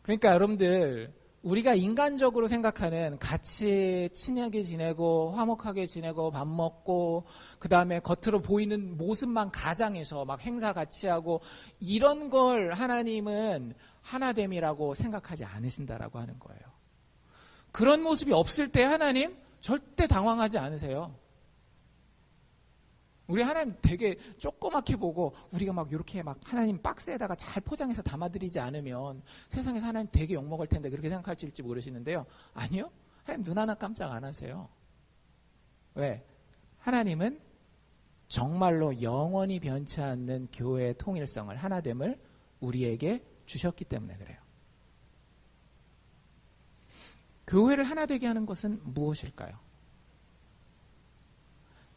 그러니까 여러분들 우리가 인간적으로 생각하는 같이 친하게 지내고 화목하게 지내고 밥 먹고 그 다음에 겉으로 보이는 모습만 가장해서 막 행사 같이 하고 이런 걸 하나님은 하나됨이라고 생각하지 않으신다라고 하는 거예요. 그런 모습이 없을 때 하나님 절대 당황하지 않으세요. 우리 하나님 되게 조그맣게 보고 우리가 막 이렇게 막 하나님 박스에다가 잘 포장해서 담아드리지 않으면 세상에서 하나님 되게 욕먹을 텐데 그렇게 생각할지 모르시는데요. 아니요. 하나님 눈 하나 깜짝 안 하세요. 왜? 하나님은 정말로 영원히 변치 않는 교회의 통일성을 하나됨을 우리에게 주셨기 때문에 그래요. 교회를 하나 되게 하는 것은 무엇일까요?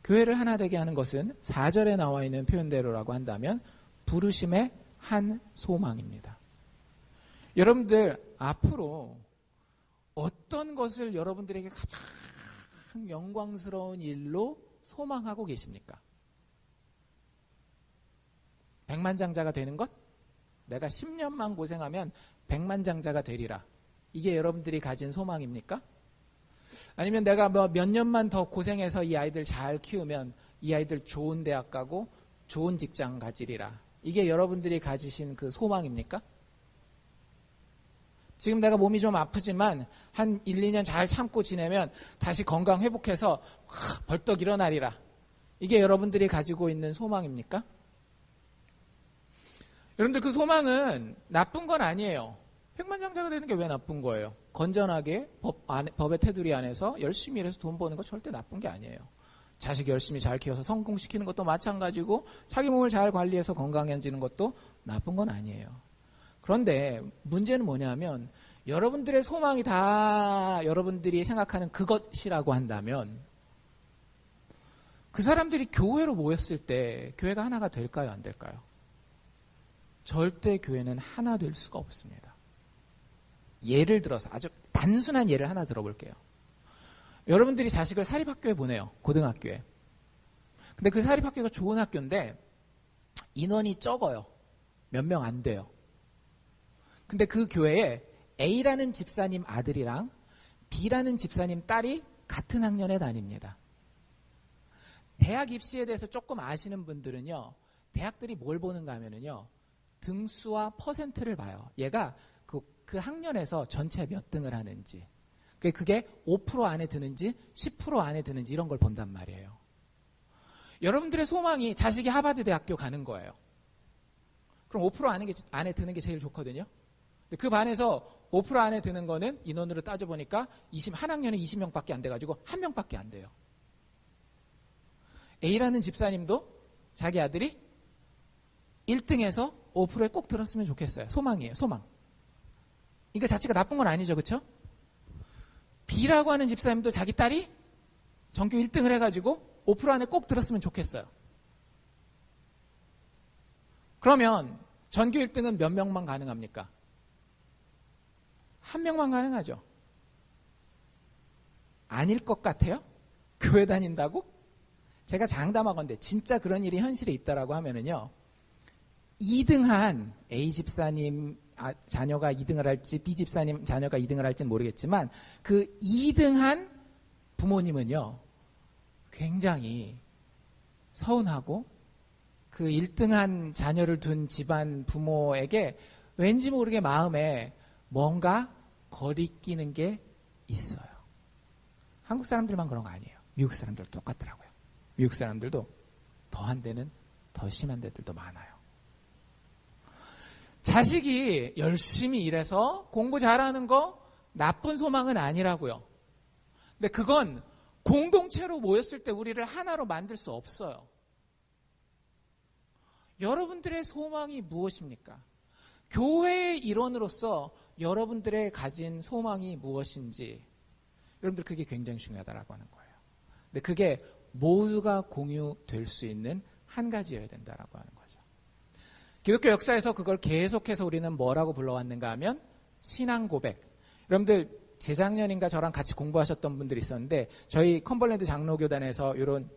교회를 하나 되게 하는 것은 4절에 나와 있는 표현대로라고 한다면 부르심의 한 소망입니다. 여러분들 앞으로 어떤 것을 여러분들에게 가장 영광스러운 일로 소망하고 계십니까? 백만장자가 되는 것? 내가 10년만 고생하면 백만장자가 되리라. 이게 여러분들이 가진 소망입니까? 아니면 내가 몇 년만 더 고생해서 이 아이들 잘 키우면 이 아이들 좋은 대학 가고 좋은 직장 가지리라. 이게 여러분들이 가지신 그 소망입니까? 지금 내가 몸이 좀 아프지만 한 1, 2년 잘 참고 지내면 다시 건강 회복해서 벌떡 일어나리라. 이게 여러분들이 가지고 있는 소망입니까? 여러분들 그 소망은 나쁜 건 아니에요. 백만장자가 되는 게 왜 나쁜 거예요? 건전하게 법의 테두리 안에서 열심히 일해서 돈 버는 거 절대 나쁜 게 아니에요. 자식 열심히 잘 키워서 성공시키는 것도 마찬가지고 자기 몸을 잘 관리해서 건강해지는 것도 나쁜 건 아니에요. 그런데 문제는 뭐냐면 여러분들의 소망이 다 여러분들이 생각하는 그것이라고 한다면 그 사람들이 교회로 모였을 때 교회가 하나가 될까요? 안 될까요? 절대 교회는 하나 될 수가 없습니다. 예를 들어서 아주 단순한 예를 하나 들어볼게요. 여러분들이 자식을 사립학교에 보내요. 고등학교에. 근데 그 사립학교가 좋은 학교인데 인원이 적어요. 몇 명 안 돼요. 근데 그 교회에 A라는 집사님 아들이랑 B라는 집사님 딸이 같은 학년에 다닙니다. 대학 입시에 대해서 조금 아시는 분들은요, 대학들이 뭘 보는가 하면은요, 등수와 퍼센트를 봐요. 얘가 그 학년에서 전체 몇 등을 하는지, 그게 5% 안에 드는지 10% 안에 드는지 이런 걸 본단 말이에요. 여러분들의 소망이 자식이 하버드 대학교 가는 거예요. 그럼 5% 안에 드는 게 제일 좋거든요. 그 반에서 5% 안에 드는 거는 인원으로 따져보니까 한 학년에 20명밖에 안 돼가지고 1명밖에 안 돼요. A라는 집사님도 자기 아들이 1등에서 5%에 꼭 들었으면 좋겠어요. 소망이에요. 소망. 그러니까 자체가 나쁜 건 아니죠. 그렇죠? B라고 하는 집사님도 자기 딸이 전교 1등을 해가지고 5% 안에 꼭 들었으면 좋겠어요. 그러면 전교 1등은 몇 명만 가능합니까? 1명만 가능하죠. 아닐 것 같아요? 교회 다닌다고? 제가 장담하건대 진짜 그런 일이 현실에 있다라고 하면은요, 2등한 A 집사님 자녀가 2등을 할지 B 집사님 자녀가 2등을 할지는 모르겠지만 그 2등한 부모님은요, 굉장히 서운하고 그 1등한 자녀를 둔 집안 부모에게 왠지 모르게 마음에 뭔가 거리끼는 게 있어요. 한국 사람들만 그런 거 아니에요. 미국 사람들 똑같더라고요. 미국 사람들도 더한 데는 더 심한 데들도 많아요. 자식이 열심히 일해서 공부 잘하는 거 나쁜 소망은 아니라고요. 근데 그건 공동체로 모였을 때 우리를 하나로 만들 수 없어요. 여러분들의 소망이 무엇입니까? 교회의 일원으로서 여러분들의 가진 소망이 무엇인지, 여러분들 그게 굉장히 중요하다라고 하는 거예요. 근데 그게 모두가 공유될 수 있는 한 가지여야 된다라고 하는 거죠. 기독교 역사에서 그걸 계속해서 우리는 뭐라고 불러왔는가 하면 신앙 고백. 여러분들 재작년인가 저랑 같이 공부하셨던 분들이 있었는데 저희 컴벌랜드 장로교단에서 이런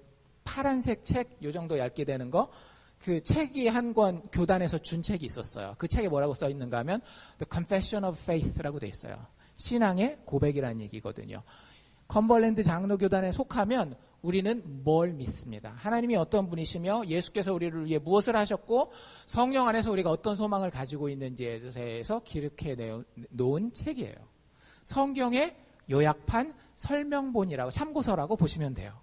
파란색 책 요 정도 얇게 되는 거, 그 책이 한 권 교단에서 준 책이 있었어요. 그 책에 뭐라고 써 있는가 하면 The Confession of Faith라고 돼 있어요. 신앙의 고백이라는 얘기거든요. 컴벌랜드 장로교단에 속하면 우리는 뭘 믿습니다. 하나님이 어떤 분이시며 예수께서 우리를 위해 무엇을 하셨고 성령 안에서 우리가 어떤 소망을 가지고 있는지에 대해서 기록해 놓은 책이에요. 성경의 요약판 설명본이라고, 참고서라고 보시면 돼요.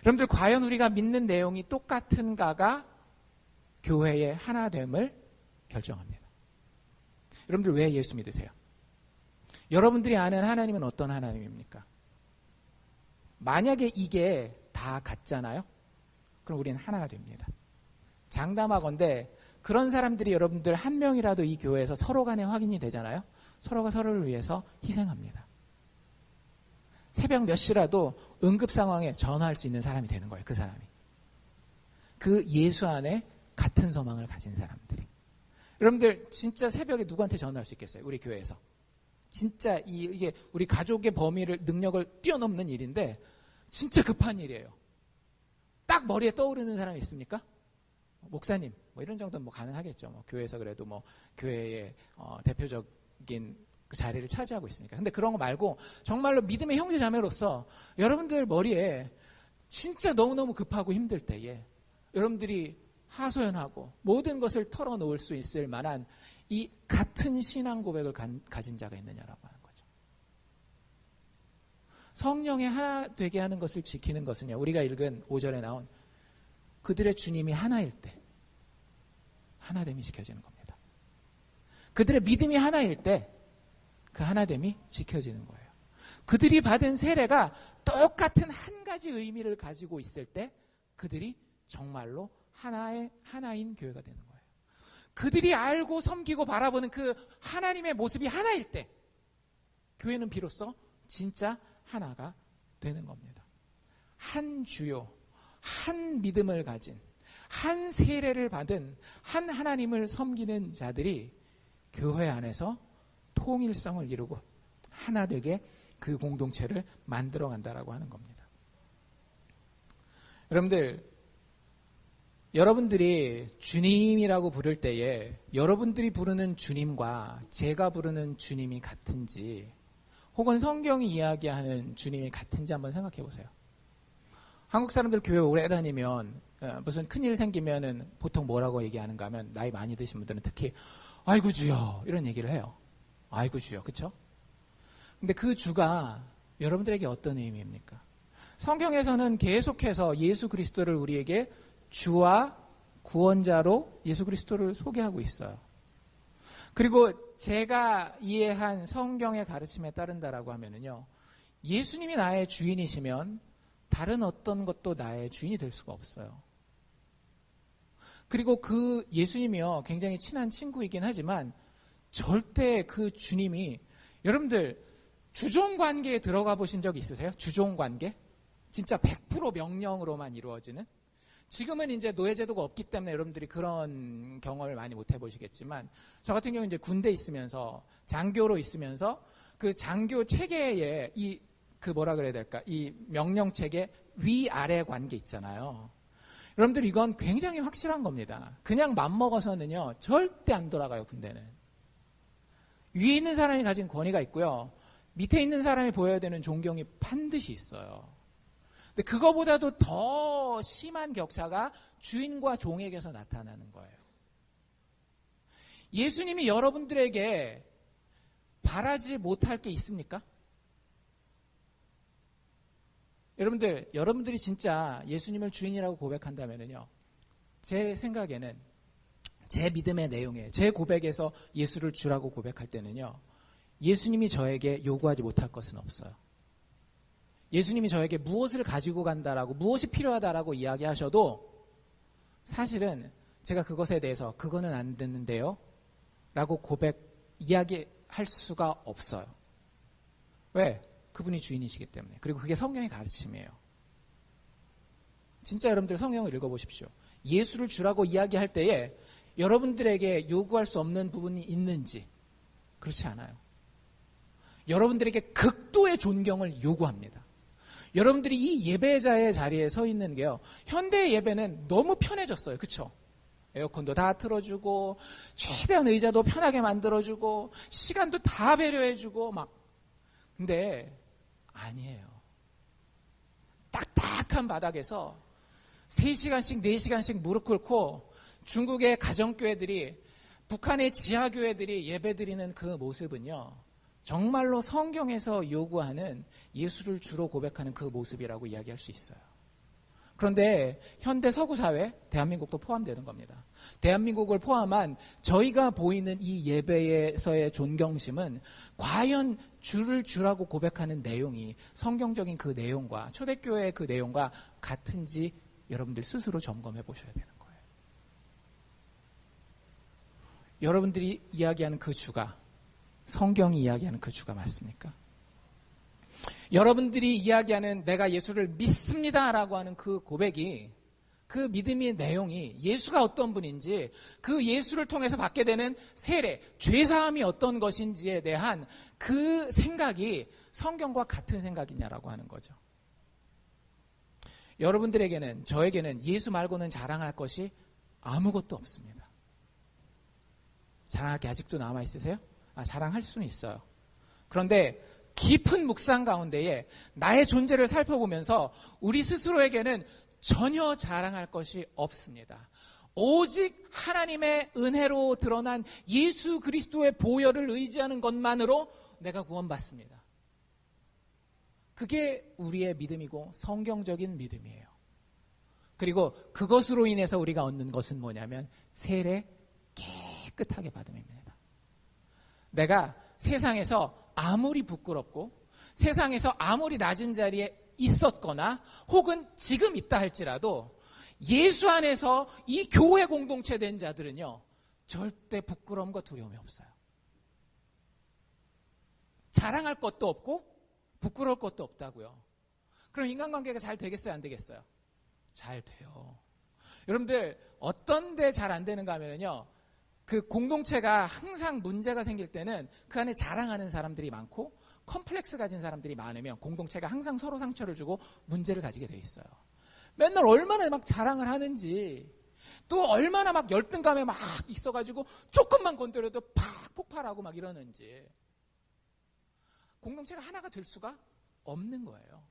여러분들 과연 우리가 믿는 내용이 똑같은가가 교회의 하나됨을 결정합니다. 여러분들 왜 예수 믿으세요? 여러분들이 아는 하나님은 어떤 하나님입니까? 만약에 이게 다 같잖아요? 그럼 우리는 하나가 됩니다. 장담하건대 그런 사람들이 여러분들 한 명이라도 이 교회에서 서로 간에 확인이 되잖아요? 서로가 서로를 위해서 희생합니다. 새벽 몇 시라도 응급 상황에 전화할 수 있는 사람이 되는 거예요. 그 사람이. 그 예수 안에 같은 소망을 가진 사람들이. 여러분들 진짜 새벽에 누구한테 전화할 수 있겠어요? 우리 교회에서. 진짜 이게 우리 가족의 범위를, 능력을 뛰어넘는 일인데 진짜 급한 일이에요. 딱 머리에 떠오르는 사람이 있습니까? 목사님, 뭐 이런 정도는 뭐 가능하겠죠. 뭐 교회에서 그래도 뭐 교회의 대표적인 그 자리를 차지하고 있으니까. 근데 그런 거 말고 정말로 믿음의 형제 자매로서 여러분들 머리에 진짜 너무너무 급하고 힘들 때에 여러분들이 하소연하고 모든 것을 털어놓을 수 있을 만한 이 같은 신앙 고백을 가진 자가 있느냐라고 하는 거죠. 성령의 하나 되게 하는 것을 지키는 것은요, 우리가 읽은 5절에 나온 그들의 주님이 하나일 때 하나됨이 지켜지는 겁니다. 그들의 믿음이 하나일 때 그 하나됨이 지켜지는 거예요. 그들이 받은 세례가 똑같은 한 가지 의미를 가지고 있을 때 그들이 정말로 하나인 교회가 되는 거예요. 그들이 알고 섬기고 바라보는 그 하나님의 모습이 하나일 때 교회는 비로소 진짜 하나가 되는 겁니다. 한 주요, 한 믿음을 가진, 한 세례를 받은, 한 하나님을 섬기는 자들이 교회 안에서 통일성을 이루고 하나 되게 그 공동체를 만들어 간다라고 하는 겁니다. 여러분들이 주님이라고 부를 때에 여러분들이 부르는 주님과 제가 부르는 주님이 같은지, 혹은 성경이 이야기하는 주님이 같은지 한번 생각해 보세요. 한국 사람들 교회 오래 다니면 무슨 큰일 생기면은 보통 뭐라고 얘기하는가 하면, 나이 많이 드신 분들은 특히 아이고 주여 이런 얘기를 해요. 아이고 주여, 그렇죠? 근데 그 주가 여러분들에게 어떤 의미입니까? 성경에서는 계속해서 예수 그리스도를 우리에게 주와 구원자로 예수 그리스도를 소개하고 있어요. 그리고 제가 이해한 성경의 가르침에 따른다라고 하면은요, 예수님이 나의 주인이시면 다른 어떤 것도 나의 주인이 될 수가 없어요. 그리고 그 예수님이요, 굉장히 친한 친구이긴 하지만 절대 그 주님이, 여러분들 주종 관계에 들어가 보신 적 있으세요? 주종 관계? 진짜 100% 명령으로만 이루어지는? 지금은 이제 노예제도가 없기 때문에 여러분들이 그런 경험을 많이 못 해보시겠지만, 저 같은 경우는 이제 군대 있으면서, 장교로 있으면서, 그 장교 체계에 뭐라 그래야 될까? 이 명령 체계 위아래 관계 있잖아요. 여러분들 이건 굉장히 확실한 겁니다. 그냥 맘먹어서는요, 절대 안 돌아가요, 군대는. 위에 있는 사람이 가진 권위가 있고요, 밑에 있는 사람이 보여야 되는 존경이 반드시 있어요. 근데 그거보다도 더 심한 격차가 주인과 종에게서 나타나는 거예요. 예수님이 여러분들에게 바라지 못할 게 있습니까? 여러분들이 진짜 예수님을 주인이라고 고백한다면요, 제 생각에는, 제 믿음의 내용에, 제 고백에서 예수를 주라고 고백할 때는요, 예수님이 저에게 요구하지 못할 것은 없어요. 예수님이 저에게 무엇을 가지고 간다라고, 무엇이 필요하다라고 이야기하셔도 사실은 제가 그것에 대해서 그거는 안 됐는데요 라고 이야기할 수가 없어요. 왜? 그분이 주인이시기 때문에. 그리고 그게 성경의 가르침이에요. 진짜 여러분들 성경을 읽어보십시오. 예수를 주라고 이야기할 때에 여러분들에게 요구할 수 없는 부분이 있는지, 그렇지 않아요. 여러분들에게 극도의 존경을 요구합니다. 여러분들이 이 예배자의 자리에 서 있는 게요, 현대 예배는 너무 편해졌어요. 그렇죠? 에어컨도 다 틀어주고, 최대한 의자도 편하게 만들어주고, 시간도 다 배려해주고 막. 근데 아니에요. 딱딱한 바닥에서 3시간씩 4시간씩 무릎 꿇고 중국의 가정교회들이, 북한의 지하교회들이 예배드리는 그 모습은요, 정말로 성경에서 요구하는 예수를 주로 고백하는 그 모습이라고 이야기할 수 있어요. 그런데 현대 서구사회, 대한민국도 포함되는 겁니다. 대한민국을 포함한 저희가 보이는 이 예배에서의 존경심은 과연 주를 주라고 고백하는 내용이 성경적인 그 내용과, 초대교회의 그 내용과 같은지 여러분들 스스로 점검해 보셔야 되는 거예요. 여러분들이 이야기하는 그 주가 성경이 이야기하는 그 주가 맞습니까? 여러분들이 이야기하는 내가 예수를 믿습니다라고 하는 그 고백이, 그 믿음의 내용이 예수가 어떤 분인지, 그 예수를 통해서 받게 되는 세례, 죄사함이 어떤 것인지에 대한 그 생각이 성경과 같은 생각이냐라고 하는 거죠. 여러분들에게는, 저에게는 예수 말고는 자랑할 것이 아무것도 없습니다. 자랑할 게 아직도 남아있으세요? 자랑할 수는 있어요. 그런데 깊은 묵상 가운데에 나의 존재를 살펴보면서 우리 스스로에게는 전혀 자랑할 것이 없습니다. 오직 하나님의 은혜로 드러난 예수 그리스도의 보혈을 의지하는 것만으로 내가 구원받습니다. 그게 우리의 믿음이고 성경적인 믿음이에요. 그리고 그것으로 인해서 우리가 얻는 것은 뭐냐면 세례 깨끗하게 받음입니다. 내가 세상에서 아무리 부끄럽고 세상에서 아무리 낮은 자리에 있었거나 혹은 지금 있다 할지라도 예수 안에서 이 교회 공동체 된 자들은요, 절대 부끄러움과 두려움이 없어요. 자랑할 것도 없고 부끄러울 것도 없다고요. 그럼 인간관계가 잘 되겠어요, 안 되겠어요? 잘 돼요. 여러분들 어떤 데 잘 안 되는가 하면요, 그 공동체가 항상 문제가 생길 때는 그 안에 자랑하는 사람들이 많고 컴플렉스 가진 사람들이 많으면 공동체가 항상 서로 상처를 주고 문제를 가지게 돼 있어요. 맨날 얼마나 막 자랑을 하는지, 또 얼마나 막 열등감에 막 있어가지고 조금만 건드려도 팍 폭발하고 막 이러는지. 공동체가 하나가 될 수가 없는 거예요.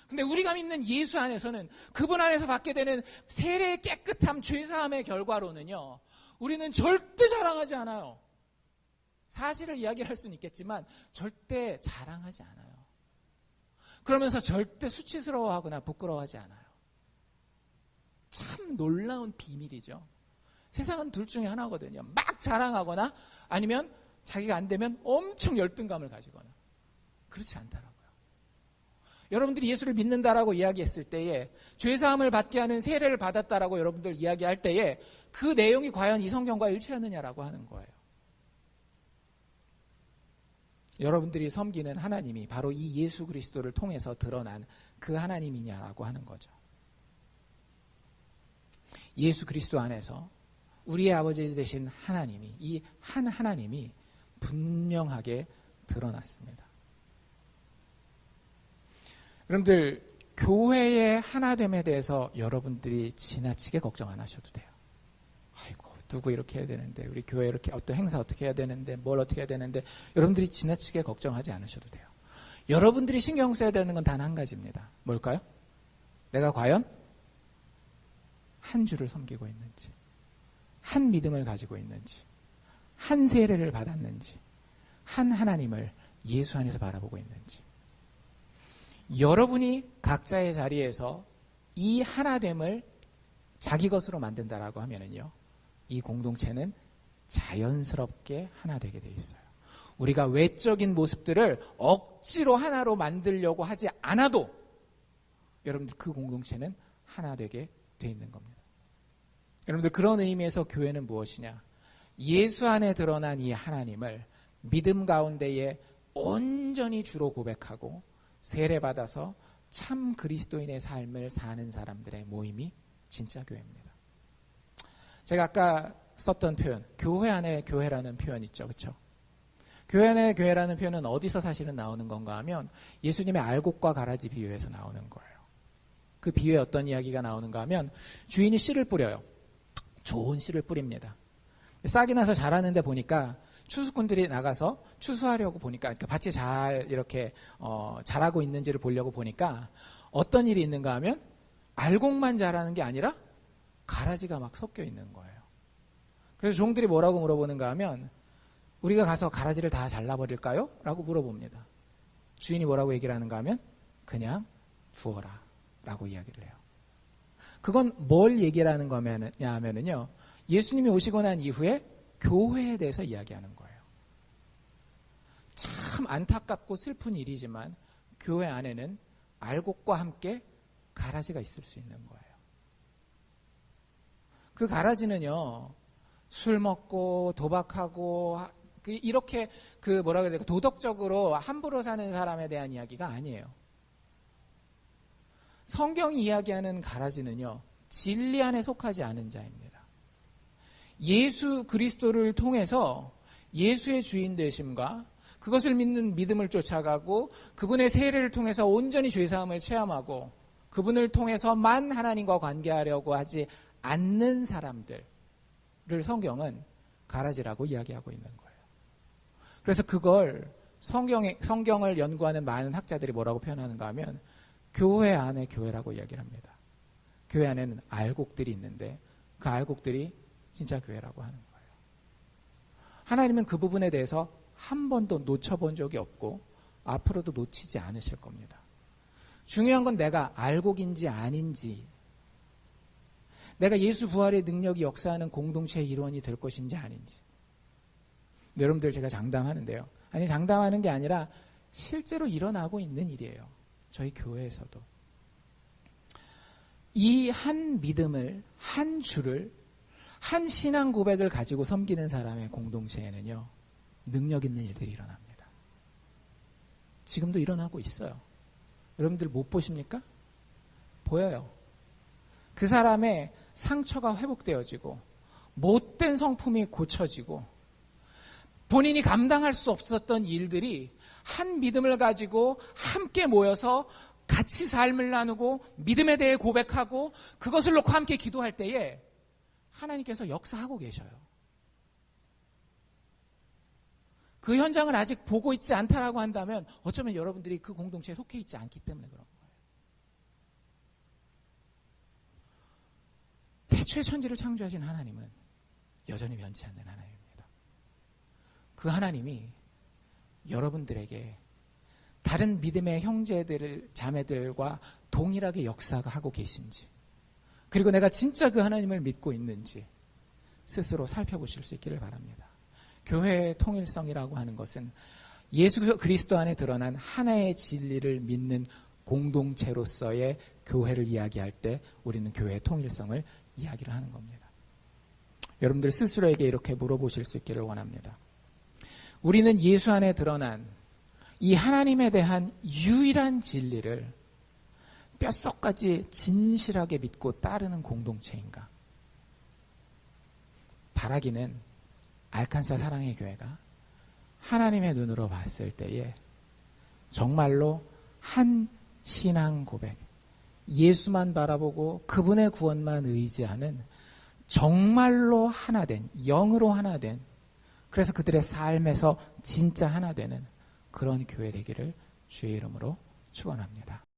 근데 우리가 믿는 예수 안에서는, 그분 안에서 받게 되는 세례의 깨끗함, 죄사함의 결과로는요, 우리는 절대 자랑하지 않아요. 사실을 이야기할 수는 있겠지만 절대 자랑하지 않아요. 그러면서 절대 수치스러워하거나 부끄러워하지 않아요. 참 놀라운 비밀이죠. 세상은 둘 중에 하나거든요. 막 자랑하거나 아니면 자기가 안 되면 엄청 열등감을 가지거나. 그렇지 않더라고요. 여러분들이 예수를 믿는다라고 이야기했을 때에, 죄사함을 받게 하는 세례를 받았다라고 여러분들 이야기할 때에 그 내용이 과연 이 성경과 일치하느냐라고 하는 거예요. 여러분들이 섬기는 하나님이 바로 이 예수 그리스도를 통해서 드러난 그 하나님이냐라고 하는 거죠. 예수 그리스도 안에서 우리의 아버지 되신 하나님이, 이 한 하나님이 분명하게 드러났습니다. 여러분들, 교회의 하나됨에 대해서 여러분들이 지나치게 걱정 안 하셔도 돼요. 아이고, 누구 이렇게 해야 되는데, 우리 교회 이렇게 어떤 행사 어떻게 해야 되는데, 뭘 어떻게 해야 되는데, 여러분들이 지나치게 걱정하지 않으셔도 돼요. 여러분들이 신경 써야 되는 건 단 한 가지입니다. 뭘까요? 내가 과연 한 주를 섬기고 있는지, 한 믿음을 가지고 있는지, 한 세례를 받았는지, 한 하나님을 예수 안에서 바라보고 있는지. 여러분이 각자의 자리에서 이 하나됨을 자기 것으로 만든다라고 하면은요, 이 공동체는 자연스럽게 하나 되게 돼 있어요. 우리가 외적인 모습들을 억지로 하나로 만들려고 하지 않아도 여러분들 그 공동체는 하나 되게 돼 있는 겁니다. 여러분들, 그런 의미에서 교회는 무엇이냐? 예수 안에 드러난 이 하나님을 믿음 가운데에 온전히 주로 고백하고 세례받아서 참 그리스도인의 삶을 사는 사람들의 모임이 진짜 교회입니다. 제가 아까 썼던 표현, 교회 안에 교회라는 표현 있죠. 그렇죠? 교회 안에 교회라는 표현은 어디서 사실은 나오는 건가 하면 예수님의 알곡과 가라지 비유에서 나오는 거예요. 그 비유에 어떤 이야기가 나오는가 하면 주인이 씨를 뿌려요. 좋은 씨를 뿌립니다. 싹이 나서 자라는데 보니까 추수꾼들이 나가서 추수하려고 보니까, 그러니까 밭이 잘 이렇게 자라고 있는지를 보려고 보니까 어떤 일이 있는가 하면 알곡만 자라는 게 아니라 가라지가 막 섞여 있는 거예요. 그래서 종들이 뭐라고 물어보는가 하면, 우리가 가서 가라지를 다 잘라버릴까요? 라고 물어봅니다. 주인이 뭐라고 얘기를 하는가 하면 그냥 두어라 라고 이야기를 해요. 그건 뭘 얘기를 하는 거냐 하면은요, 예수님이 오시고 난 이후에 교회에 대해서 이야기하는 거예요. 참 안타깝고 슬픈 일이지만 교회 안에는 알곡과 함께 가라지가 있을 수 있는 거예요. 그 가라지는요, 술 먹고 도박하고 이렇게 뭐라 그래야 될까, 도덕적으로 함부로 사는 사람에 대한 이야기가 아니에요. 성경이 이야기하는 가라지는요, 진리 안에 속하지 않은 자입니다. 예수 그리스도를 통해서 예수의 주인 되심과 그것을 믿는 믿음을 쫓아가고 그분의 세례를 통해서 온전히 죄사함을 체험하고 그분을 통해서만 하나님과 관계하려고 하지 않는 사람들을 성경은 가라지라고 이야기하고 있는 거예요. 그래서 그걸 성경을 연구하는 많은 학자들이 뭐라고 표현하는가 하면 교회 안에 교회라고 이야기를 합니다. 교회 안에는 알곡들이 있는데 그 알곡들이 진짜 교회라고 하는 거예요. 하나님은 그 부분에 대해서 한 번도 놓쳐본 적이 없고 앞으로도 놓치지 않으실 겁니다. 중요한 건 내가 알곡인지 아닌지, 내가 예수 부활의 능력이 역사하는 공동체의 일원이 될 것인지 아닌지. 여러분들, 제가 장담하는데요. 아니, 장담하는 게 아니라 실제로 일어나고 있는 일이에요. 저희 교회에서도. 이 한 믿음을, 한 주를, 한 신앙 고백을 가지고 섬기는 사람의 공동체에는요, 능력 있는 일들이 일어납니다. 지금도 일어나고 있어요. 여러분들 못 보십니까? 보여요. 그 사람의 상처가 회복되어지고 못된 성품이 고쳐지고 본인이 감당할 수 없었던 일들이 한 믿음을 가지고 함께 모여서 같이 삶을 나누고 믿음에 대해 고백하고 그것을 놓고 함께 기도할 때에 하나님께서 역사하고 계셔요. 그 현장을 아직 보고 있지 않다라고 한다면 어쩌면 여러분들이 그 공동체에 속해 있지 않기 때문에 그런 거예요. 태초에 천지를 창조하신 하나님은 여전히 변치 않는 하나님입니다. 그 하나님이 여러분들에게 다른 믿음의 형제들, 자매들과 동일하게 역사가 하고 계신지, 그리고 내가 진짜 그 하나님을 믿고 있는지 스스로 살펴보실 수 있기를 바랍니다. 교회의 통일성이라고 하는 것은 예수 그리스도 안에 드러난 하나의 진리를 믿는 공동체로서의 교회를 이야기할 때 우리는 교회의 통일성을 이야기를 하는 겁니다. 여러분들 스스로에게 이렇게 물어보실 수 있기를 원합니다. 우리는 예수 안에 드러난 이 하나님에 대한 유일한 진리를 뼛속까지 진실하게 믿고 따르는 공동체인가? 바라기는 알칸사 사랑의 교회가 하나님의 눈으로 봤을 때에 정말로 한 신앙 고백, 예수만 바라보고 그분의 구원만 의지하는 정말로 하나된, 영으로 하나된, 그래서 그들의 삶에서 진짜 하나 되는 그런 교회 되기를 주의 이름으로 축원합니다.